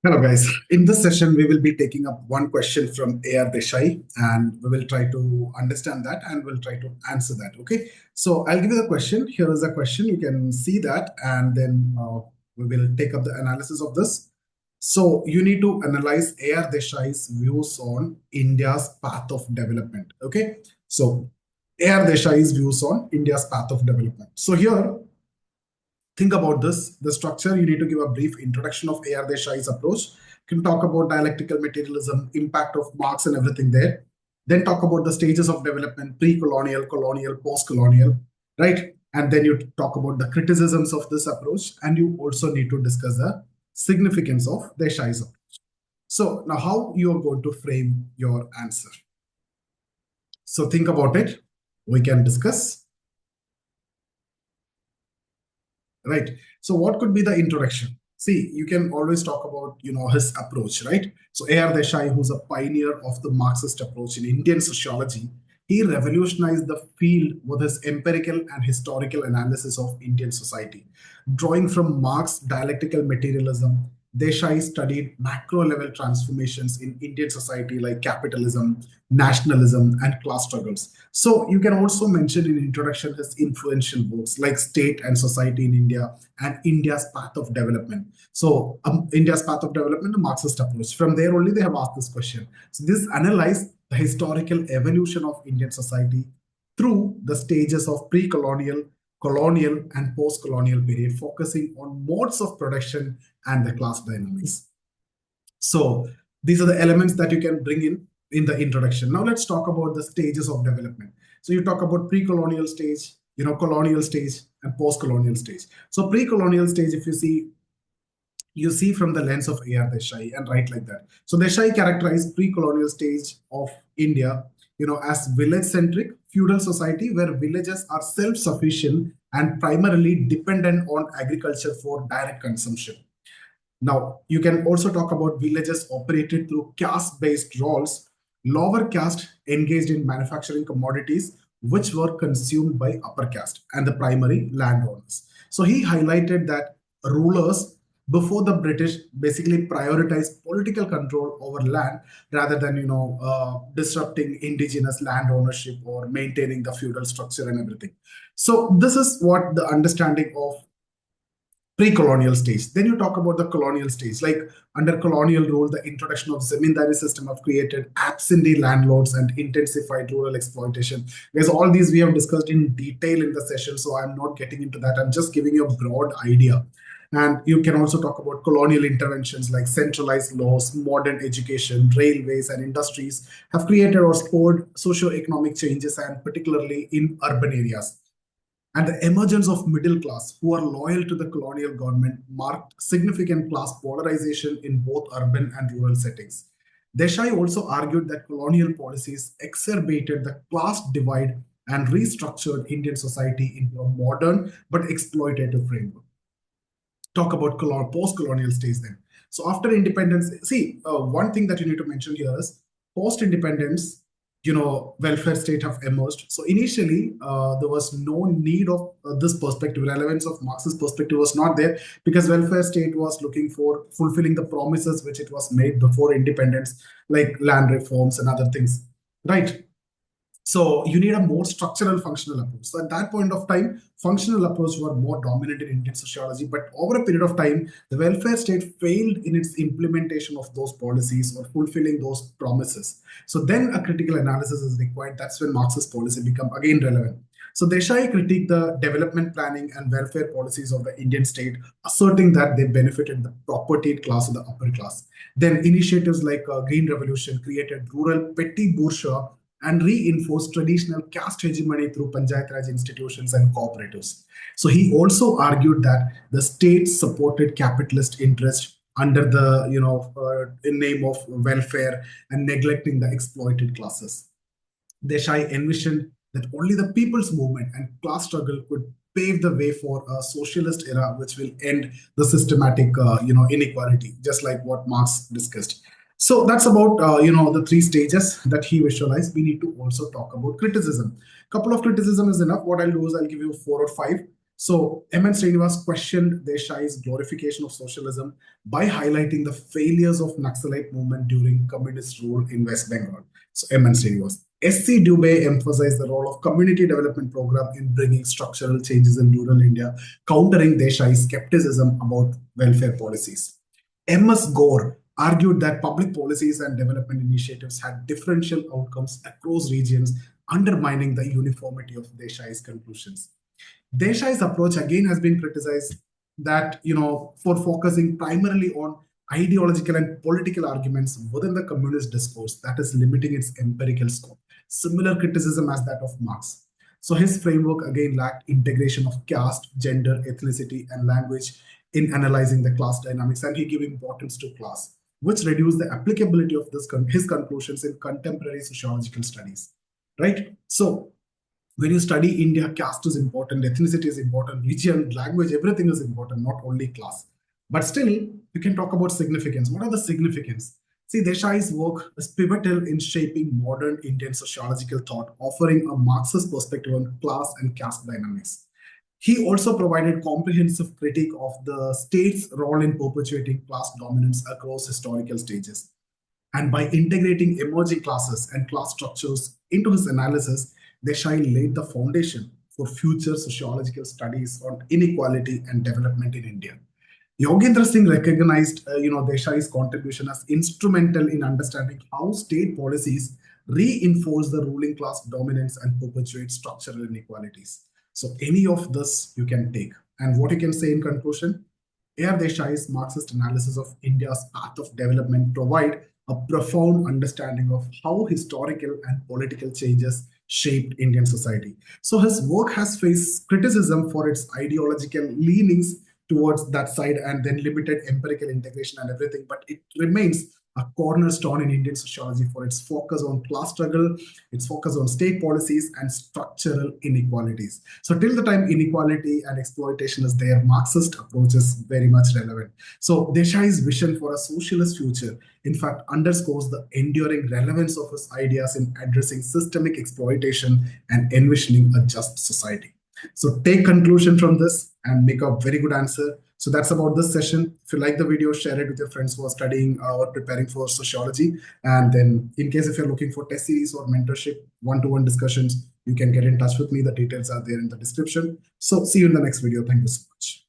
Hello, guys. In this session, we will be taking up one question from A.R. Desai, and we will try to understand that and we'll try to answer that. Okay. So I'll give you the question. Here is the question. You can see that, and then we will take up the analysis of this. So you need to analyze A.R. Desai's views on India's path of development. Okay. So A.R. Desai's views on India's path of development. So here, think about this. The structure, you need to give a brief introduction of A.R. Desai's approach. You can talk about dialectical materialism, impact of Marx and everything there. Then talk about the stages of development, pre-colonial, colonial, post-colonial, right? And then you talk about the criticisms of this approach. And you also need to discuss the significance of Desai's approach. So now how you are going to frame your answer. So think about it. We can discuss. Right. So what could be the introduction? See, you can always talk about, his approach, right? So A.R. Desai, who's a pioneer of the Marxist approach in Indian sociology, he revolutionized the field with his empirical and historical analysis of Indian society. Drawing from Marx's dialectical materialism, Desai studied macro-level transformations in Indian society like capitalism, nationalism, and class struggles. So you can also mention in introduction his influential works like State and Society in India and India's Path of Development. So India's Path of Development, a Marxist approach. From there only they have asked this question. So this analyzed the historical evolution of Indian society through the stages of pre-colonial, colonial, and post-colonial period, focusing on modes of production and the class dynamics. So these are the elements that you can bring in the introduction. Now let's talk about the stages of development. So you talk about pre-colonial stage, colonial stage, and post-colonial stage. So pre-colonial stage, if you see from the lens of A.R. Desai and write like that. So Desai characterized pre-colonial stage of India, as village-centric feudal society where villages are self-sufficient and primarily dependent on agriculture for direct consumption. Now, you can also talk about villages operated through caste-based roles, lower caste engaged in manufacturing commodities, which were consumed by upper caste and the primary landowners. So he highlighted that rulers before the British basically prioritized political control over land rather than disrupting indigenous land ownership or maintaining the feudal structure and everything. So this is what the understanding of pre-colonial stage. Then you talk about the colonial stage, like under colonial rule, the introduction of Zamindari system have created absentee landlords and intensified rural exploitation. Because all these we have discussed in detail in the session, so I'm not getting into that. I'm just giving you a broad idea. And you can also talk about colonial interventions like centralized laws, modern education, railways, and industries have created or spurred socio-economic changes, and particularly in urban areas. And the emergence of middle class who are loyal to the colonial government marked significant class polarization in both urban and rural settings. Desai also argued that colonial policies exacerbated the class divide and restructured Indian society into a modern but exploitative framework. Talk about post-colonial stage then. So after independence, see, one thing that you need to mention here is post-independence, welfare state have emerged. So initially, there was no need of this perspective. Relevance of Marxist perspective was not there because welfare state was looking for fulfilling the promises which it was made before independence, like land reforms and other things, right? So you need a more structural functional approach. So at that point of time, functional approach were more dominant in Indian sociology, but over a period of time, the welfare state failed in its implementation of those policies or fulfilling those promises. So then a critical analysis is required. That's when Marxist policy become again relevant. So Desai critiqued the development planning and welfare policies of the Indian state, asserting that they benefited the propertied class or the upper class. Then initiatives like Green Revolution created rural petty bourgeois and reinforced traditional caste hegemony through Panchayat Raj institutions and cooperatives. So he also argued that the state supported capitalist interest under the in name of welfare and neglecting the exploited classes. Desai envisioned that only the people's movement and class struggle could pave the way for a socialist era, which will end the systematic inequality, just like what Marx discussed. So that's about the three stages that he visualized. We need to also talk about criticism. Couple of criticism is enough. What I'll do is I'll give you 4 or 5. So M.N. Srinivas questioned Desai's glorification of socialism by highlighting the failures of Naxalite movement during communist rule in West Bengal. So M.N. Srinivas. S.C. Dubey emphasized the role of community development program in bringing structural changes in rural India, countering Desai's skepticism about welfare policies. M.S. Gore argued that public policies and development initiatives had differential outcomes across regions, undermining the uniformity of Desai's conclusions. Desai's approach again has been criticized that, for focusing primarily on ideological and political arguments within the communist discourse, that is limiting its empirical scope. Similar criticism as that of Marx. So his framework again lacked integration of caste, gender, ethnicity, and language in analyzing the class dynamics, and he gave importance to class, which reduced the applicability of his conclusions in contemporary sociological studies. Right? So when you study India, caste is important, ethnicity is important, region, language, everything is important, not only class. But still, you can talk about significance. What are the significance? See, Desai's work is pivotal in shaping modern Indian sociological thought, offering a Marxist perspective on class and caste dynamics. He also provided comprehensive critique of the state's role in perpetuating class dominance across historical stages. And by integrating emerging classes and class structures into his analysis, Desai laid the foundation for future sociological studies on inequality and development in India. Yogendra Singh recognized, Desai's contribution as instrumental in understanding how state policies reinforce the ruling class dominance and perpetuate structural inequalities. So any of this you can take. And what you can say in conclusion, A.R. Desai's Marxist analysis of India's path of development provide a profound understanding of how historical and political changes shaped Indian society. So his work has faced criticism for its ideological leanings towards that side and then limited empirical integration and everything, but it remains a cornerstone in Indian sociology for its focus on class struggle, its focus on state policies and structural inequalities. So till the time inequality and exploitation is there, Marxist approach is very much relevant. So Desai's vision for a socialist future, in fact, underscores the enduring relevance of his ideas in addressing systemic exploitation and envisioning a just society. So take conclusion from this and make a very good answer. So that's about this session. If you like the video, share it with your friends who are studying or preparing for sociology. And then in case if you're looking for test series or mentorship, one-to-one discussions, you can get in touch with me. The details are there in the description. So see you in the next video. Thank you so much.